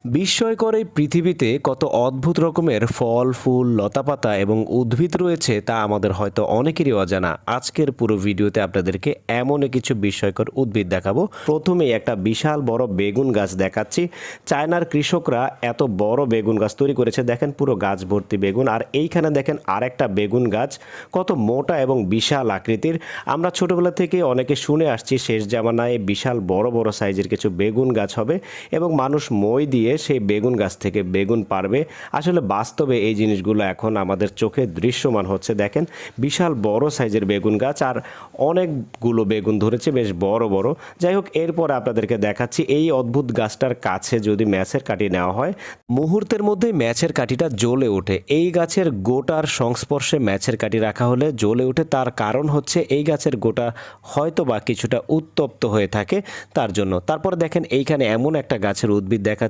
বিস্ময়কর এই পৃথিবীতে কত অদ্ভুত রকমের ফল, ফুল, লতাপাতা এবং উদ্ভিদ রয়েছে তা আমাদের হয়তো অনেকেরই অজানা। আজকের পুরো ভিডিওতে আপনাদেরকে এমনই কিছু বিস্ময়কর উদ্ভিদ দেখাবো। প্রথমেই একটা বিশাল বড় বেগুন গাছ দেখাচ্ছি। চায়নার কৃষকরা এত বড় বেগুন গাছ তৈরি করেছে, দেখেন পুরো গাছ ভর্তি বেগুন। আর এইখানে দেখেন আরেকটা বেগুন গাছ, কত মোটা এবং বিশাল আকৃতির। আমরা ছোটবেলা থেকে অনেকে শুনে আসছি শেষ জামানায় বিশাল বড় বড় সাইজের কিছু বেগুন গাছ হবে এবং মানুষ মই দিয়ে সেই বেগুন গাছ থেকে বেগুন পারবে। আসলে বাস্তবে এই জিনিসগুলো এখন আমাদের চোখে দৃশ্যমান হচ্ছে। দেখেন বিশাল বড় সাইজের বেগুন গাছ আর অনেকগুলো বেগুন ধরেছে, বেশ বড় বড়। যাই হোক, এরপর আপনাদেরকে দেখাচ্ছি এই অদ্ভুত গাছটার কাছে যদি ম্যাচের কাঠি নেওয়া হয়, মুহূর্তের মধ্যেই ম্যাচের কাঠিটা জ্বলে ওঠে। এই গাছের গোটার সংস্পর্শে ম্যাচের কাঠি রাখা হলে জ্বলে ওঠে। তার কারণ হচ্ছে এই গাছের গোটা হয়তো বা কিছুটা উত্তপ্ত হয়ে থাকে তার জন্য। তারপর দেখেন এইখানে এমন একটা গাছের উদ্ভিদ দেখা